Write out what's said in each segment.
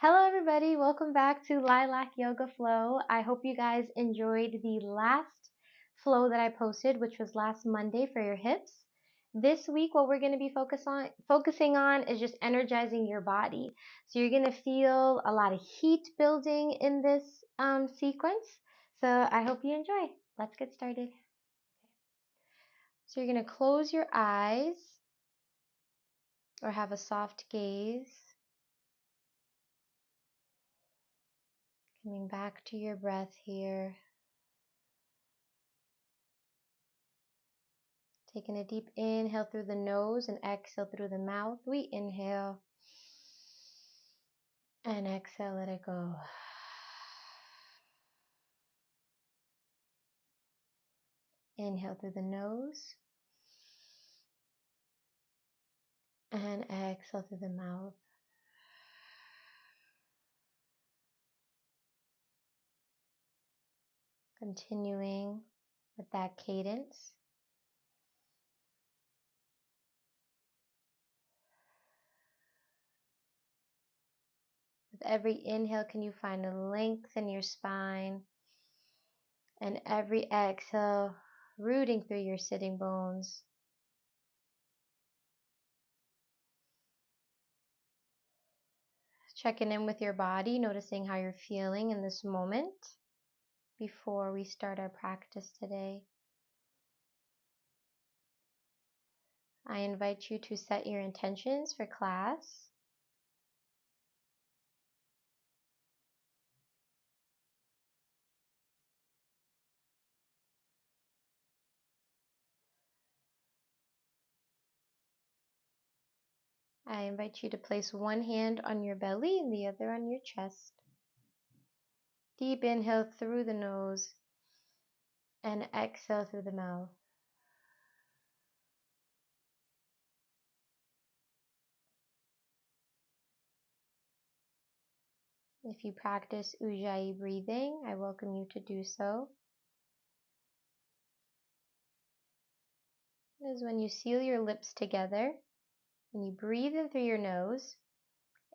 Hello everybody, welcome back to Lilac Yoga Flow. I hope you guys enjoyed the last flow that I posted, which was last Monday for your hips. This week, what we're going to be focusing on is just energizing your body. So you're going to feel a lot of heat building in this sequence. So I hope you enjoy. Let's get started. So you're going to close your eyes or have a soft gaze. Coming back to your breath here. Taking a deep inhale through the nose and exhale through the mouth. We inhale and exhale, let it go. Inhale through the nose and exhale through the mouth. Continuing with that cadence. With every inhale, can you find a length in your spine? And every exhale, rooting through your sitting bones. Checking in with your body, noticing how you're feeling in this moment before we start our practice today. I invite you to set your intentions for class. I invite you to place one hand on your belly and the other on your chest. Deep inhale through the nose and exhale through the mouth. If you practice Enjoyyy breathing, I welcome you to do so. It is when you seal your lips together and you breathe in through your nose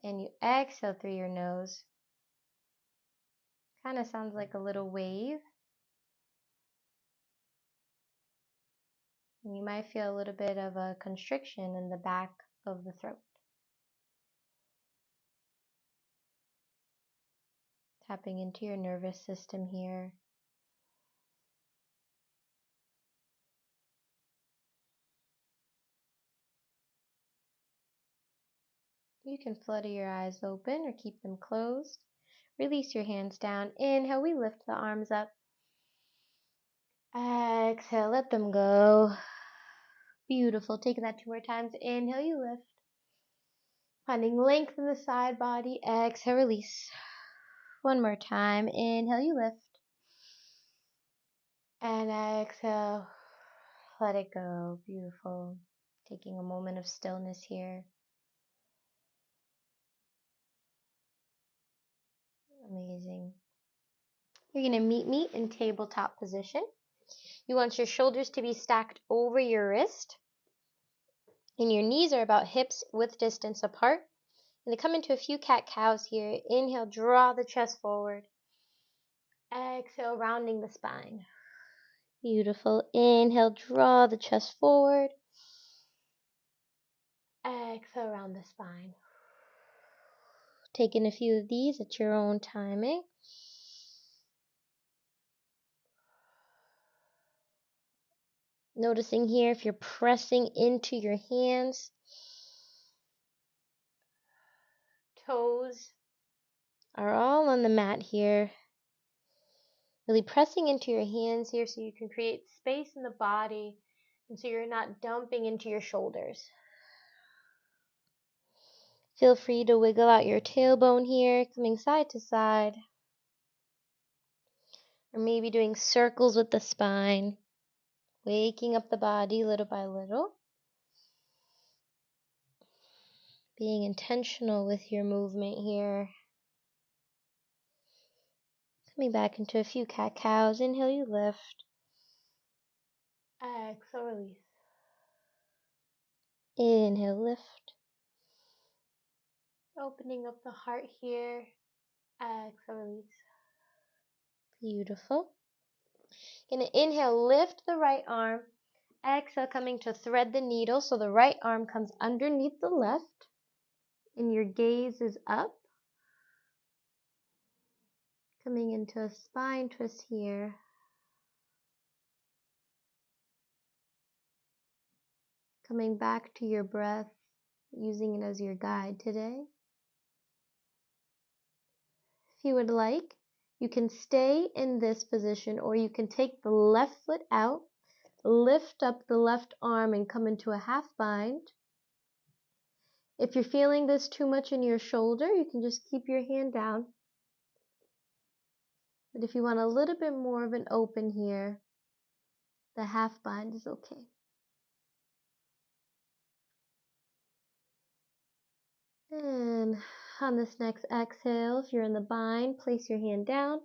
and you exhale through your nose. Kind of sounds like a little wave. And you might feel a little bit of a constriction in the back of the throat. Tapping into your nervous system here. You can flutter your eyes open or keep them closed. Release your hands down. Inhale, we lift the arms up. Exhale, let them go. Beautiful. Taking that 2 more times. Inhale, you lift. Finding length in the side body. Exhale, release. 1 more time. Inhale, you lift. And exhale, let it go. Beautiful. Taking a moment of stillness here. Amazing. You're going to meet me in tabletop position. You want your shoulders to be stacked over your wrist. And your knees are about hips width distance apart. And to come into a few cat-cows here. Inhale, draw the chest forward. Exhale, rounding the spine. Beautiful. Inhale, draw the chest forward. Exhale, round the spine. Taking a few of these at your own timing. Noticing here if you're pressing into your hands. Toes are all on the mat here. Really pressing into your hands here so you can create space in the body and so you're not dumping into your shoulders. Feel free to wiggle out your tailbone here, coming side to side. Or maybe doing circles with the spine. Waking up the body little by little. Being intentional with your movement here. Coming back into a few cat-cows. Inhale, you lift. Exhale, release. Inhale, lift. Opening up the heart here. Exhale, release. Beautiful. Gonna inhale, lift the right arm. Exhale, coming to thread the needle. So the right arm comes underneath the left and your gaze is up. Coming into a spine twist here. Coming back to your breath, using it as your guide today. If you would like, you can stay in this position or you can take the left foot out, lift up the left arm and come into a half bind. If you're feeling this too much in your shoulder, you can just keep your hand down. But if you want a little bit more of an open here, the half bind is okay. And on this next exhale, if you're in the bind, place your hand down,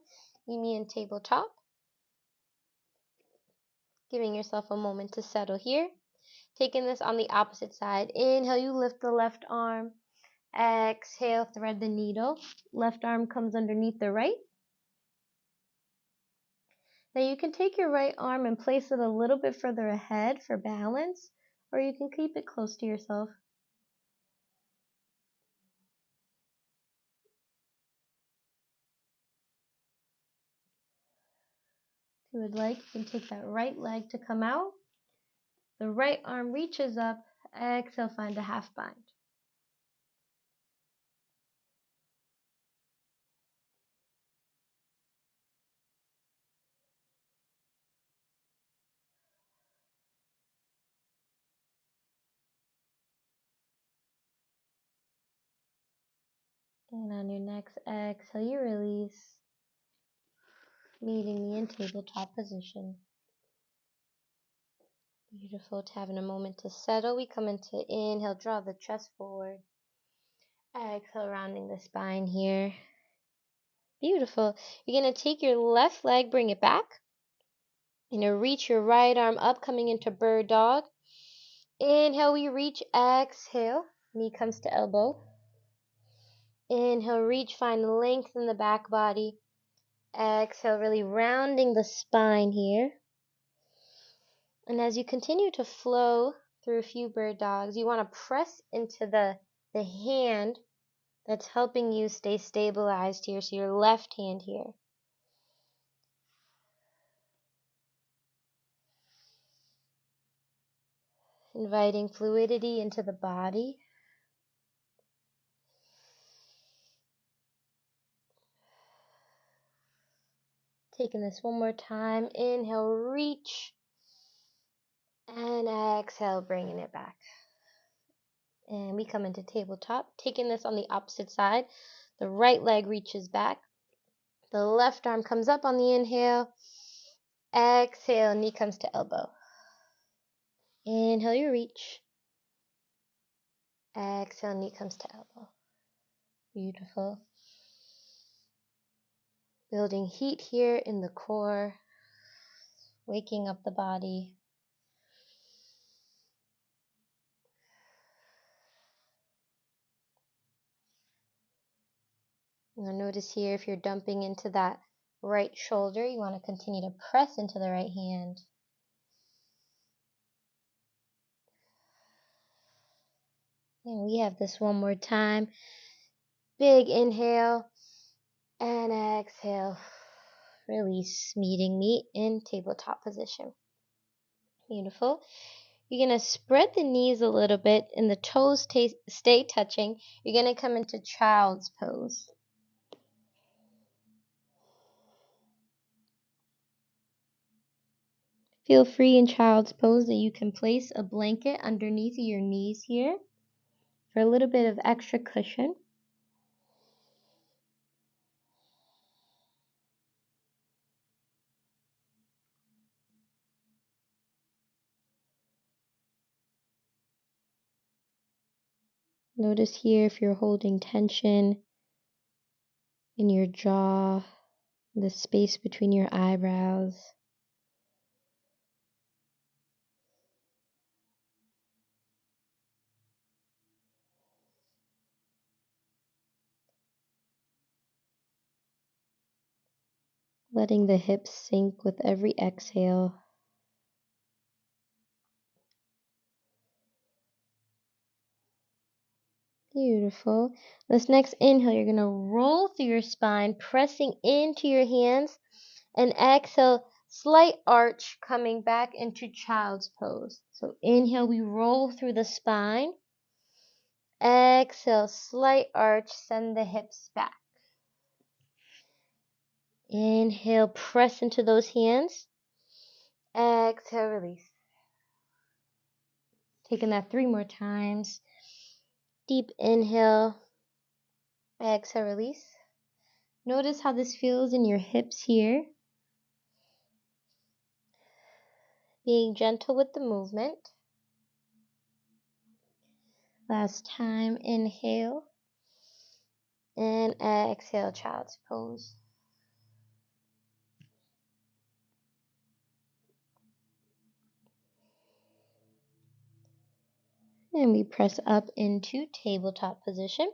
meet me in tabletop. Giving yourself a moment to settle here. Taking this on the opposite side. Inhale, you lift the left arm. Exhale, thread the needle. Left arm comes underneath the right. Now you can take your right arm and place it a little bit further ahead for balance, or you can keep it close to yourself. If you would like, you can take that right leg to come out. The right arm reaches up. Exhale, find a half bind. And on your next exhale, you release, meeting me in tabletop position. Beautiful. Having a moment to settle. We come into inhale, draw the chest forward. Exhale, rounding the spine here. Beautiful. You're going to take your left leg, bring it back. You're going to reach your right arm up, coming into bird dog. Inhale, we reach. Exhale, knee comes to elbow. Inhale, reach, find length in the back body. Exhale, really rounding the spine here. And as you continue to flow through a few bird dogs, you want to press into the hand that's helping you stay stabilized here. So your left hand here. Inviting fluidity into the body. Taking this one more time. Inhale, reach. And exhale, bringing it back. And we come into tabletop. Taking this on the opposite side. The right leg reaches back. The left arm comes up on the inhale. Exhale, knee comes to elbow. Inhale, you reach. Exhale, knee comes to elbow. Beautiful. Building heat here in the core. Waking up the body. Now notice here if you're dumping into that right shoulder, you want to continue to press into the right hand. And we have this one more time. Big inhale and exhale. Release, meeting me in tabletop position. Beautiful. You're going to spread the knees a little bit and the toes stay touching. You're going to come into child's pose. Feel free in child's pose that you can place a blanket underneath your knees here for a little bit of extra cushion. Notice here if you're holding tension in your jaw, the space between your eyebrows. letting the hips sink with every exhale. Beautiful. This next inhale, you're going to roll through your spine, pressing into your hands, and exhale, slight arch coming back into child's pose. So inhale, we roll through the spine. Exhale, slight arch, send the hips back. Inhale, press into those hands. Exhale, release. Taking that 3 more times. Deep inhale. Exhale, release. Notice how this feels in your hips here. Being gentle with the movement. Last time, inhale. And exhale, child's pose. And we press up into tabletop position.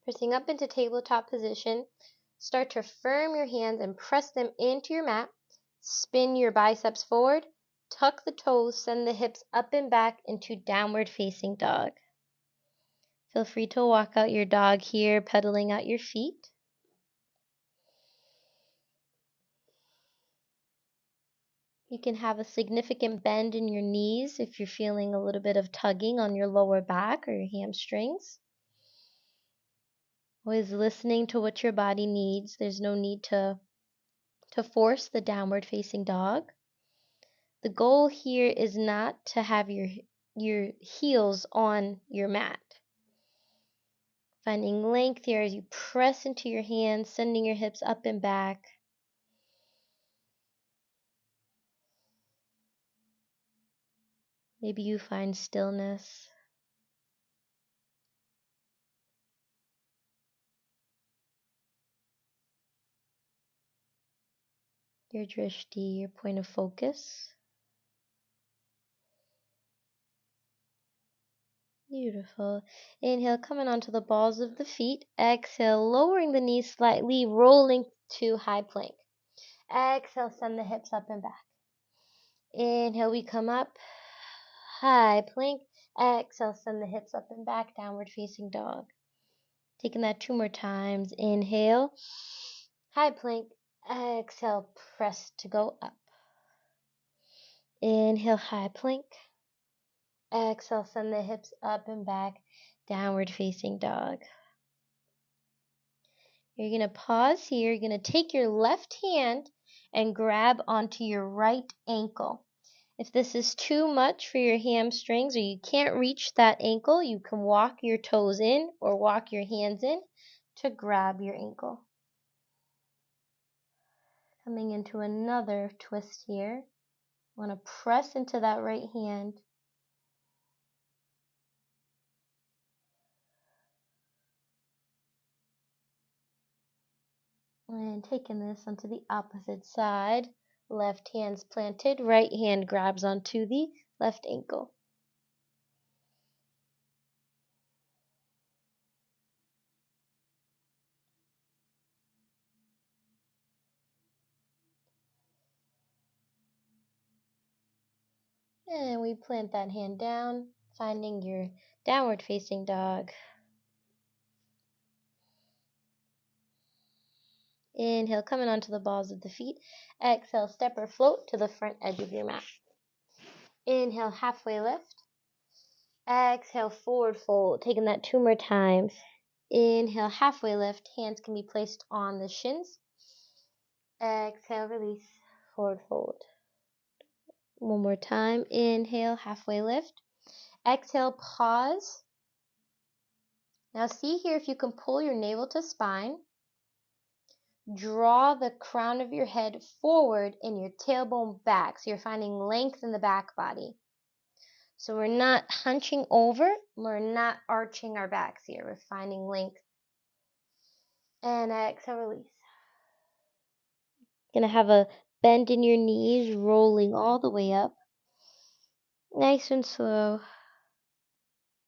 Pressing up into tabletop position, start to firm your hands and press them into your mat. Spin your biceps forward, tuck the toes, send the hips up and back into downward facing dog. Feel free to walk out your dog here, pedaling out your feet. You can have a significant bend in your knees if you're feeling a little bit of tugging on your lower back or your hamstrings. Always listening to what your body needs. There's no need to force the downward facing dog. The goal here is not to have your heels on your mat. Finding length here as you press into your hands, sending your hips up and back. Maybe you find stillness. Your drishti, your point of focus. Beautiful. Inhale, coming onto the balls of the feet. Exhale, lowering the knees slightly, rolling to high plank. Exhale, send the hips up and back. Inhale, we come up. High plank. Exhale, send the hips up and back, downward facing dog. Taking that 2 more times. Inhale, high plank. Exhale, press to go up. Inhale, high plank. Exhale, send the hips up and back, downward facing dog. You're going to pause here. You're going to take your left hand and grab onto your right ankle. If this is too much for your hamstrings or you can't reach that ankle, you can walk your toes in or walk your hands in to grab your ankle. Coming into another twist here. Want to press into that right hand. And taking this onto the opposite side. Left hand's planted, right hand grabs onto the left ankle. And we plant that hand down, finding your downward facing dog. Inhale, coming onto the balls of the feet. Exhale, step or float to the front edge of your mat. Inhale, halfway lift. Exhale, forward fold. Taking that 2 more times. Inhale, halfway lift. Hands can be placed on the shins. Exhale, release, forward fold. 1 more time. Inhale, halfway lift. Exhale, pause. Now see here if you can pull your navel to spine. Draw the crown of your head forward and your tailbone back. So you're finding length in the back body. So we're not hunching over. We're not arching our backs here. We're finding length. And exhale, release. Gonna have a bend in your knees, rolling all the way up. Nice and slow.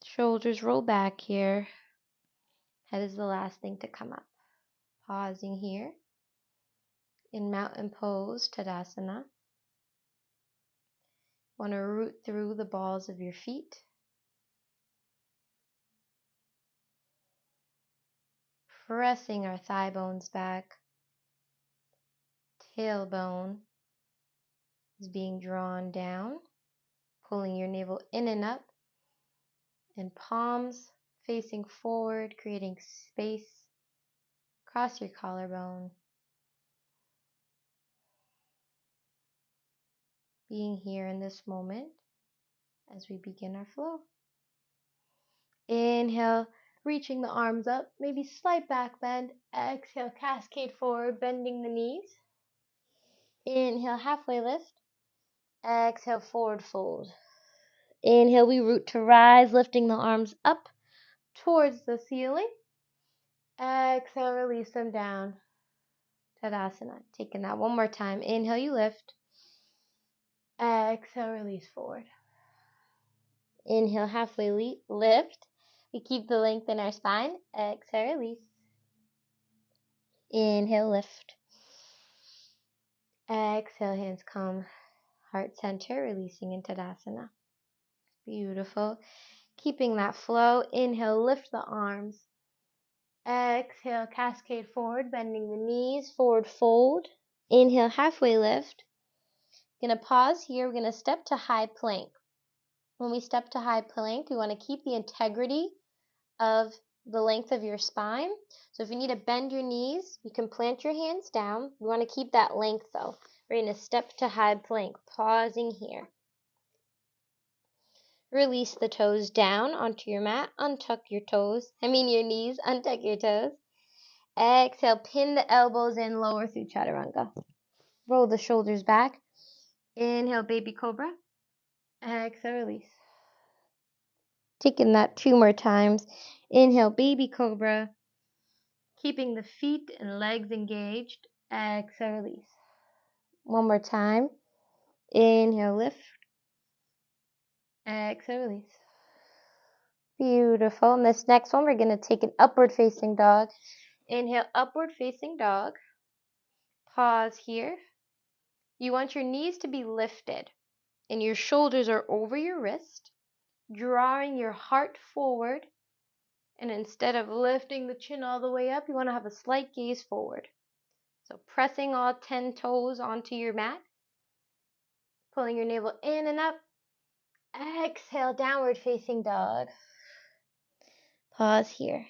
Shoulders roll back here. Head is the last thing to come up. Pausing here. in mountain pose, Tadasana. Want to root through the balls of your feet. Pressing our thigh bones back. Tailbone is being drawn down, pulling your navel in and up, and palms facing forward, creating space across your collarbone. Being here in this moment as we begin our flow. Inhale, reaching the arms up, maybe slight back bend. Exhale, cascade forward, bending the knees. Inhale, halfway lift. Exhale, forward fold. Inhale, we root to rise, lifting the arms up towards the ceiling. Exhale, release them down. Tadasana. Taking that one more time. Inhale, you lift. Exhale, release forward. Inhale, halfway lift. We keep the length in our spine. Exhale, release. Inhale, lift. Exhale, hands come. Heart center, releasing into Tadasana. Beautiful. Keeping that flow. Inhale, lift the arms. Exhale, cascade forward, bending the knees, forward fold. Inhale, halfway lift. Gonna pause here. We're gonna step to high plank. When we step to high plank, we want to keep the integrity of the length of your spine. So if you need to bend your knees, you can plant your hands down. We want to keep that length though. We're going to step to high plank, pausing here. Release the toes down onto your mat. Untuck your your knees. Untuck your toes. Exhale, pin the elbows in, lower through chaturanga. Roll the shoulders back. Inhale, baby cobra. Exhale, release. Taking that 2 more times. Inhale, baby cobra. Keeping the feet and legs engaged. Exhale, release. One more time. Inhale, lift. Exhale, release. Beautiful. And this next one, we're going to take an upward facing dog. Inhale, upward facing dog. Pause here. You want your knees to be lifted and your shoulders are over your wrist, drawing your heart forward. And instead of lifting the chin all the way up, you want to have a slight gaze forward. So pressing all 10 toes onto your mat. Pulling your navel in and up. Exhale, downward facing dog. Pause here.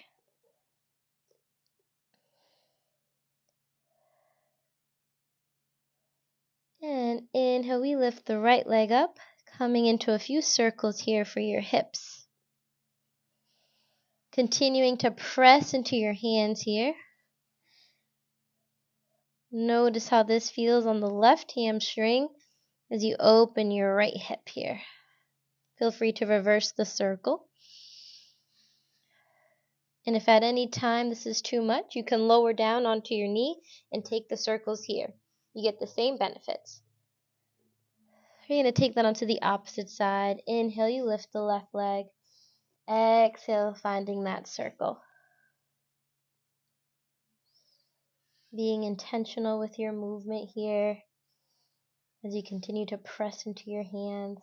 And inhale, we lift the right leg up, coming into a few circles here for your hips. Continuing to press into your hands here. Notice how this feels on the left hamstring as you open your right hip here. Feel free to reverse the circle. And if at any time this is too much, you can lower down onto your knee and take the circles here. You get the same benefits. You're going to take that onto the opposite side. Inhale, you lift the left leg. Exhale, finding that circle. Being intentional with your movement here as you continue to press into your hands.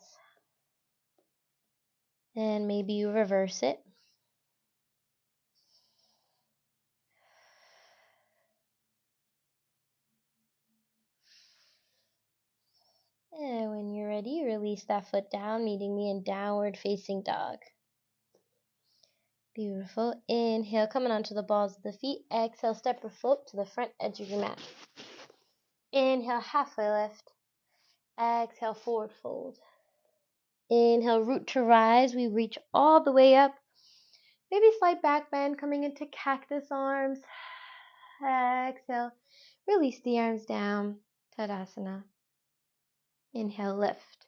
And maybe you reverse it. And when you're ready, release that foot down, meeting me in downward facing dog. Beautiful. Inhale, coming onto the balls of the feet. Exhale, step or float to the front edge of your mat. Inhale, halfway lift. Exhale, forward fold. Inhale, root to rise. We reach all the way up. Maybe slight back bend, coming into cactus arms. Exhale, release the arms down. Tadasana. Inhale, lift.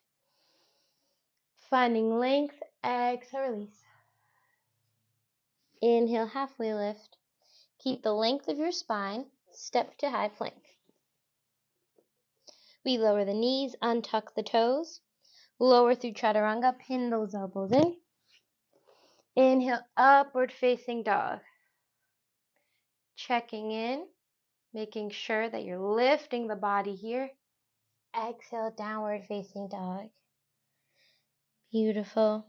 Finding length. Exhale, release. Inhale, halfway lift. Keep the length of your spine. Step to high plank. We lower the knees, untuck the toes. Lower through chaturanga, pin those elbows in. Inhale, upward facing dog. Checking in. making sure that you're lifting the body here. Exhale, downward facing dog. Beautiful.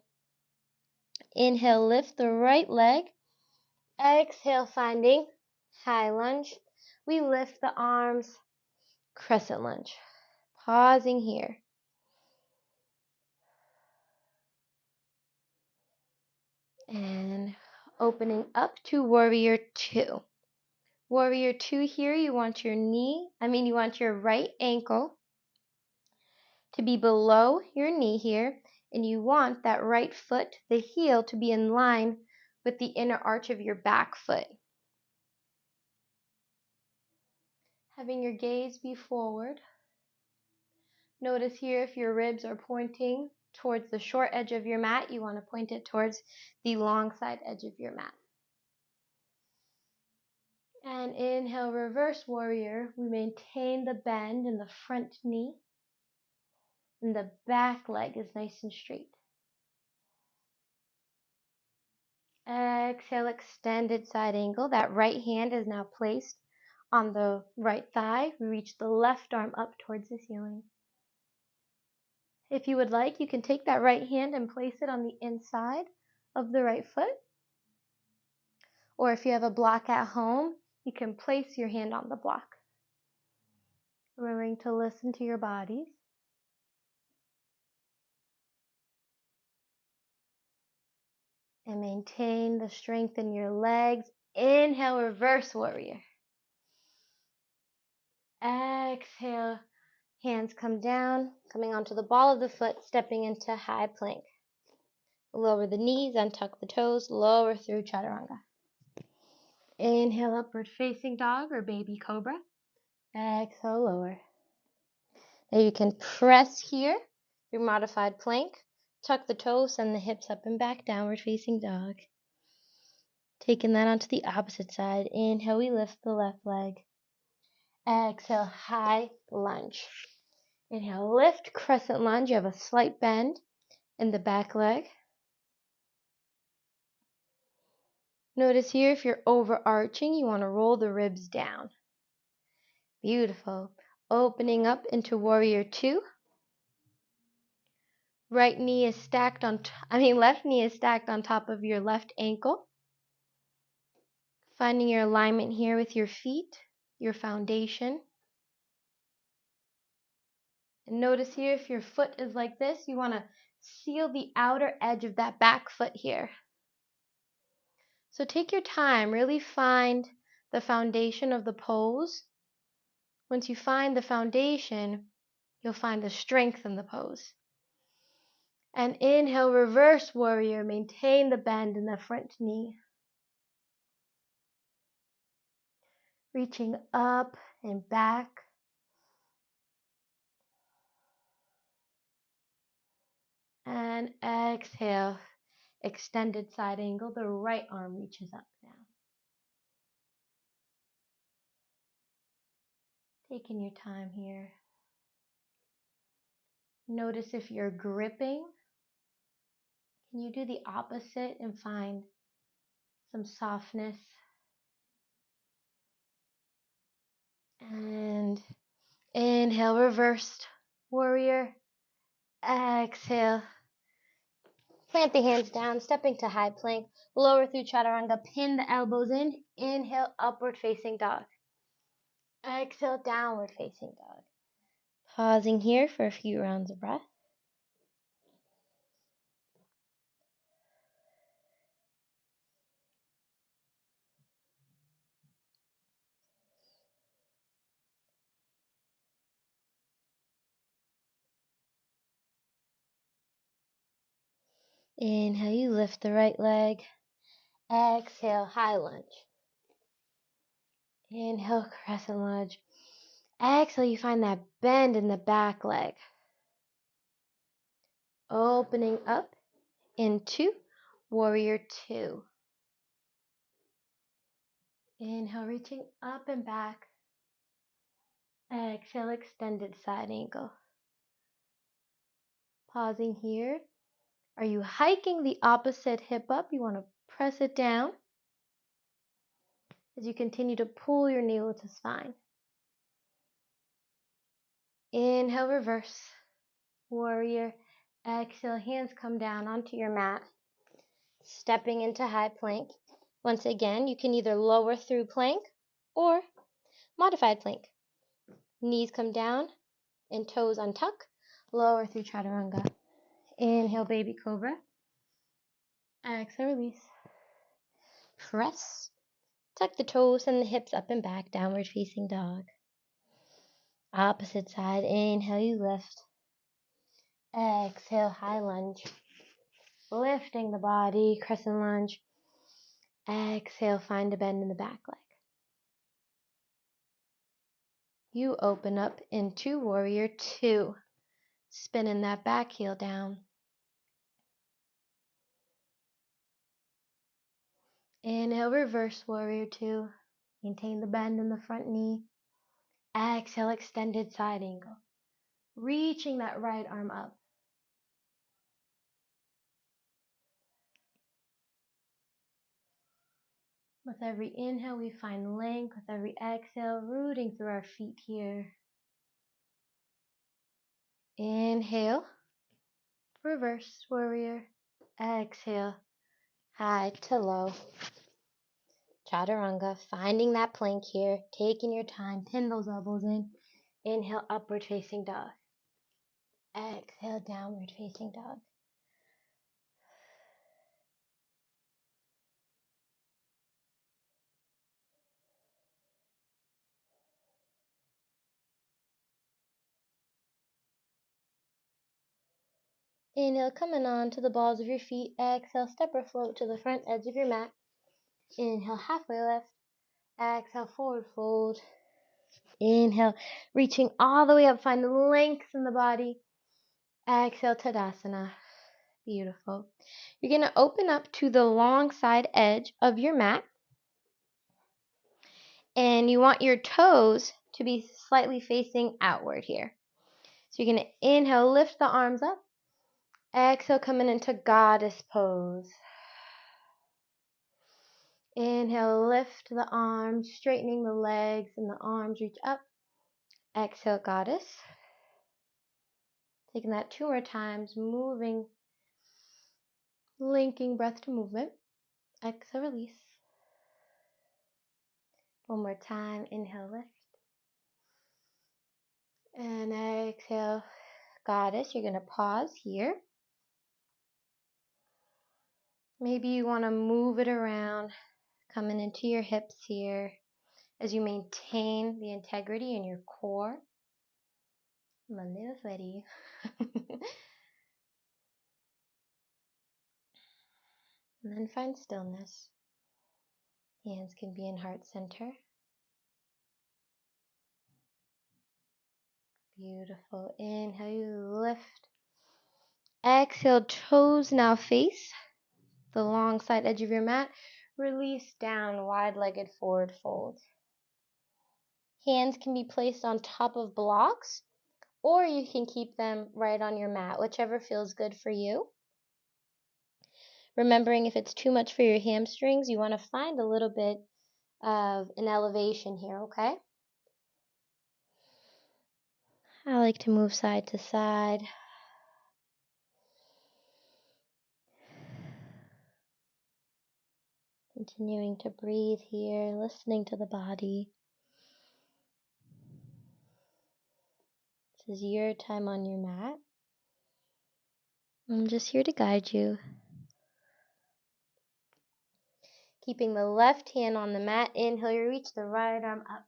Inhale, lift the right leg. Exhale, finding high lunge. We lift the arms, crescent lunge. Pausing here. And opening up to warrior two. Warrior two here, you want your right ankle to be below your knee here, and you want that right foot, the heel, to be in line with the inner arch of your back foot. Having your gaze be forward. Notice here if your ribs are pointing towards the short edge of your mat, you want to point it towards the long side edge of your mat. And inhale, reverse warrior. We maintain the bend in the front knee, and the back leg is nice and straight. Exhale, extended side angle. That right hand is now placed on the right thigh. We reach the left arm up towards the ceiling. If you would like, you can take that right hand and place it on the inside of the right foot. Or if you have a block at home, you can place your hand on the block. Remembering to listen to your bodies. And maintain the strength in your legs. Inhale, reverse warrior. Exhale, hands come down, coming onto the ball of the foot, stepping into high plank. Lower the knees, untuck the toes, lower through chaturanga. Inhale, upward facing dog or baby cobra. Exhale, lower. Now you can press here through modified plank. Tuck the toes, send the hips up and back, downward facing dog. Taking that onto the opposite side. Inhale, we lift the left leg. Exhale, high lunge. Inhale, lift, crescent lunge. You have a slight bend in the back leg. Notice here if you're overarching, you want to roll the ribs down. Beautiful. Opening up into warrior two. Left knee is stacked on top of your left ankle. Finding your alignment here with your feet, your foundation. And notice here if your foot is like this, you want to seal the outer edge of that back foot here. So take your time, really find the foundation of the pose. Once you find the foundation, you'll find the strength in the pose. And inhale, reverse warrior. Maintain the bend in the front knee. Reaching up and back. And exhale, extended side angle. The right arm reaches up now. Taking your time here. Notice if you're gripping. Can you do the opposite and find some softness? And inhale, reversed warrior. Exhale. Plant the hands down, stepping to high plank. Lower through chaturanga, pin the elbows in. Inhale, upward facing dog. Exhale, downward facing dog. Pausing here for a few rounds of breath. Inhale, you lift the right leg. Exhale, high lunge. Inhale, crescent lunge. Exhale, you find that bend in the back leg. Opening up into warrior two. Inhale, reaching up and back. Exhale, extended side angle. Pausing here. Are you hiking the opposite hip up? You want to press it down. as you continue to pull your navel to spine. Inhale, reverse, warrior. Exhale, hands come down onto your mat, stepping into high plank. Once again, you can either lower through plank or modified plank. Knees come down and toes untuck. Lower through chaturanga. Inhale, baby cobra. Exhale, release. Press. Tuck the toes and the hips up and back, downward facing dog. Opposite side, inhale, you lift. Exhale, high lunge. Lifting the body, crescent lunge. Exhale, find a bend in the back leg. You open up into warrior two. Spinning that back heel down. Inhale, reverse warrior two. Maintain the bend in the front knee. Exhale, extended side angle. Reaching that right arm up. With every inhale, we find length. With every exhale, rooting through our feet here. Inhale, reverse warrior. Exhale, high to low. Chaturanga, finding that plank here, taking your time, pin those elbows in. Inhale, upward facing dog. Exhale, downward facing dog. Inhale, coming on to the balls of your feet. Exhale, step or float to the front edge of your mat. Inhale, halfway lift. Exhale, forward fold. Inhale, reaching all the way up, find length in the body. Exhale, Tadasana. Beautiful. You're going to open up to the long side edge of your mat. And you want your toes to be slightly facing outward here. So you're going to inhale, lift the arms up. Exhale, coming into goddess pose. Inhale, lift the arms, straightening the legs and the arms reach up. Exhale, goddess. Taking that 2 more times, moving, linking breath to movement. Exhale, release. 1 more time, inhale, lift. And exhale, goddess. You're going to pause here. Maybe you want to move it around, coming into your hips here as you maintain the integrity in your core. I'm a little sweaty. And then find stillness. Hands can be in heart center. Beautiful. Inhale, you lift. Exhale, toes now face the long side edge of your mat. Release down, wide-legged forward fold. Hands can be placed on top of blocks, or you can keep them right on your mat, whichever feels good for you. Remembering if it's too much for your hamstrings, you want to find a little bit of an elevation here, okay? I like to move side to side. Continuing to breathe here, listening to the body. This is your time on your mat. I'm just here to guide you. Keeping the left hand on the mat. Inhale, you reach the right arm up.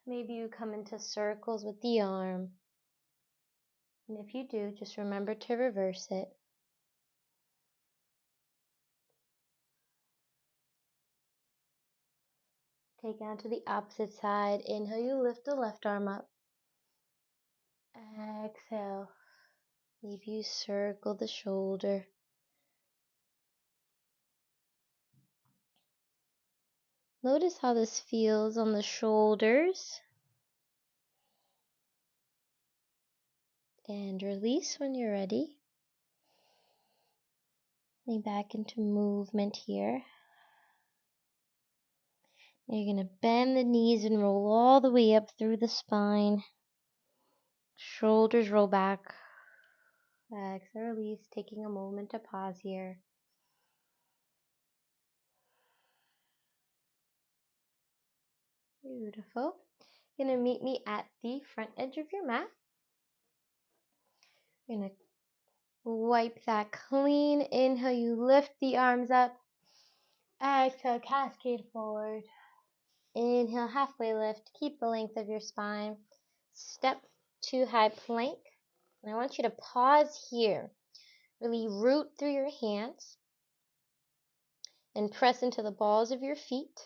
Maybe you come into circles with the arm. And if you do, just remember to reverse it. Take it on to the opposite side. Inhale, you lift the left arm up. Exhale. Maybe you circle the shoulder. Notice how this feels on the shoulders. And release when you're ready. Lean back into movement here. You're going to bend the knees and roll all the way up through the spine. Shoulders roll back. Exhale, release, taking a moment to pause here. Beautiful. You're going to meet me at the front edge of your mat. You're going to wipe that clean. Inhale, you lift the arms up. Exhale, cascade forward. Inhale, halfway lift. Keep the length of your spine. Step to high plank. And I want you to pause here. Really root through your hands and press into the balls of your feet,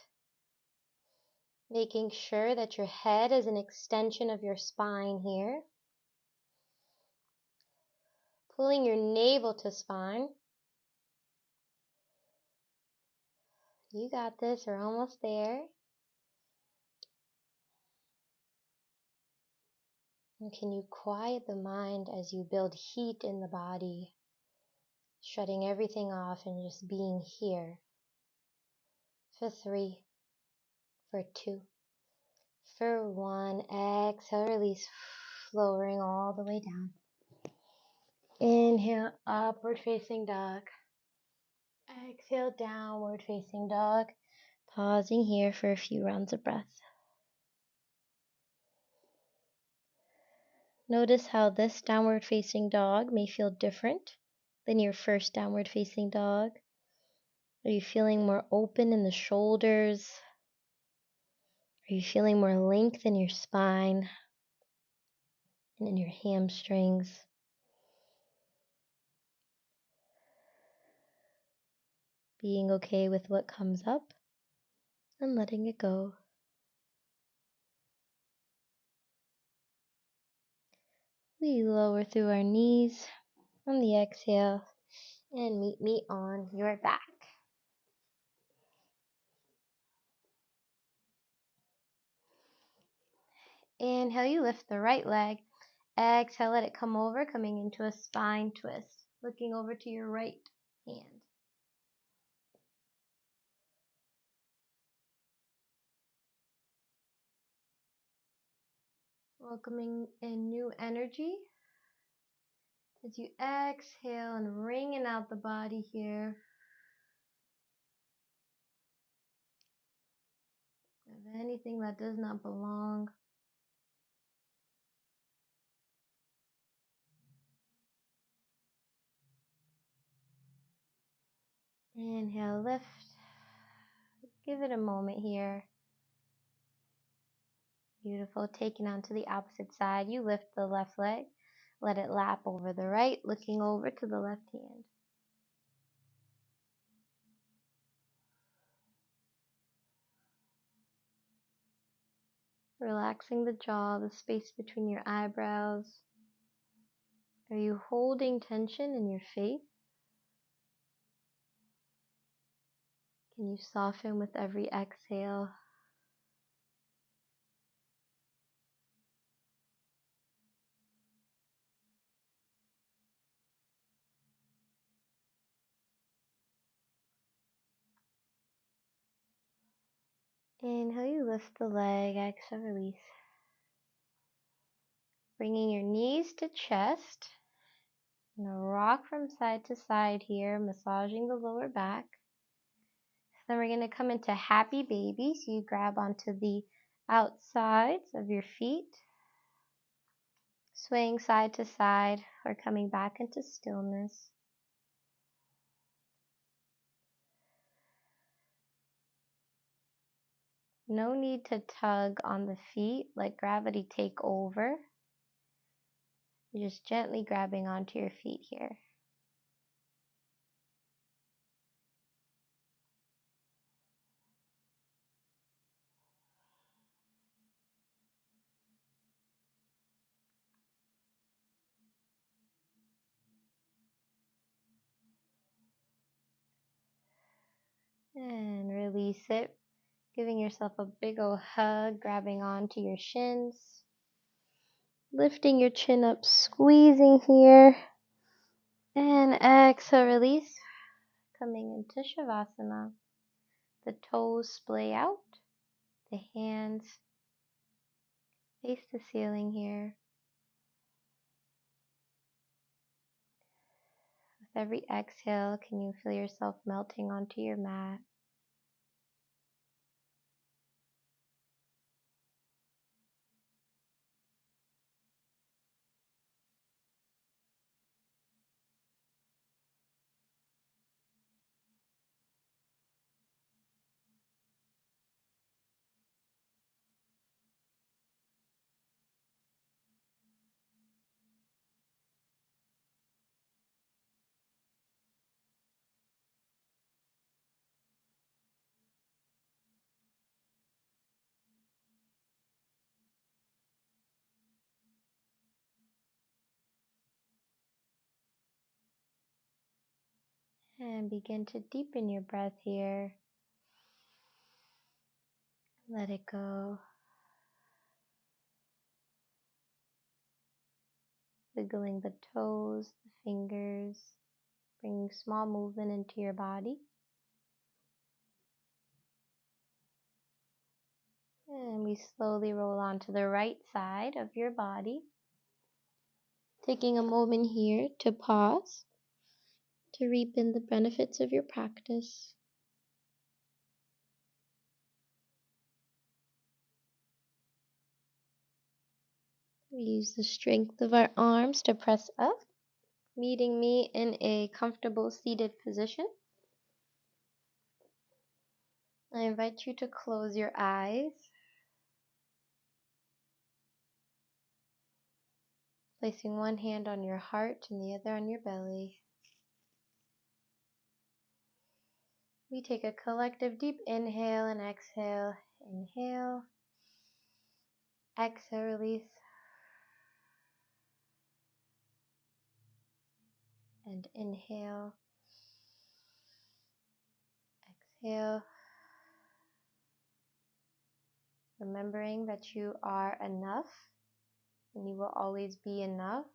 making sure that your head is an extension of your spine here. Pulling your navel to spine. You got this. We're almost there. And can you quiet the mind as you build heat in the body, shutting everything off and just being here for 3, for 2, for 1. Exhale, release, lowering all the way down. Inhale, upward facing dog. Exhale, downward facing dog. Pausing here for a few rounds of breath. Notice how this downward facing dog may feel different than your first downward facing dog. Are you feeling more open in the shoulders? Are you feeling more length in your spine and in your hamstrings? Being okay with what comes up and letting it go. We lower through our knees on the exhale and meet me on your back. Inhale, you lift the right leg. Exhale, let it come over, coming into a spine twist. Looking over to your right hand. Welcoming in new energy. As you exhale and wringing out the body here. Of anything that does not belong. Inhale, lift. Give it a moment here. Beautiful. Taking on to the opposite side. You lift the left leg. Let it lap over the right, looking over to the left hand. Relaxing the jaw, the space between your eyebrows. Are you holding tension in your face? Can you soften with every exhale? Inhale, you lift the leg, exhale, release. Bringing your knees to chest. And rock from side to side here, massaging the lower back. Then we're going to come into happy baby. So you grab onto the outsides of your feet, swaying side to side or coming back into stillness. No need to tug on the feet, let gravity take over. You're just gently grabbing onto your feet here. And release it, giving yourself a big old hug, grabbing onto your shins. Lifting your chin up, squeezing here. And exhale, release. Coming into Shavasana. The toes splay out. the hands face the ceiling here. With every exhale, can you feel yourself melting onto your mat? And begin to deepen your breath here. Let it go. Wiggling the toes, the fingers, bringing small movement into your body. And we slowly roll onto the right side of your body. Taking a moment here to pause, to reap in the benefits of your practice. We use the strength of our arms to press up, meeting me in a comfortable seated position. I invite you to close your eyes, placing one hand on your heart and the other on your belly. We take a collective deep inhale and exhale. Inhale, exhale, release, and inhale, exhale. Remembering that you are enough and you will always be enough.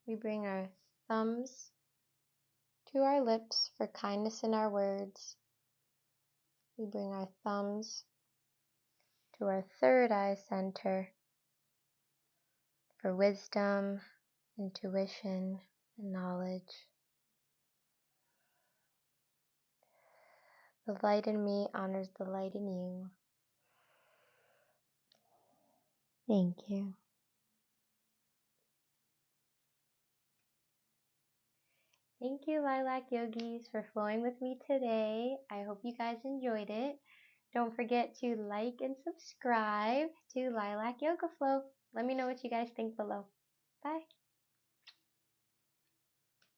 We bring our thumbs to our lips for kindness in our words. We bring our thumbs to our third eye center for wisdom, intuition, and knowledge. The light in me honors the light in you. Thank you. Thank you, Lilac Yogis, for flowing with me today. I hope you guys enjoyed it. Don't forget to like and subscribe to Lilac Yoga Flow. Let me know what you guys think below. Bye.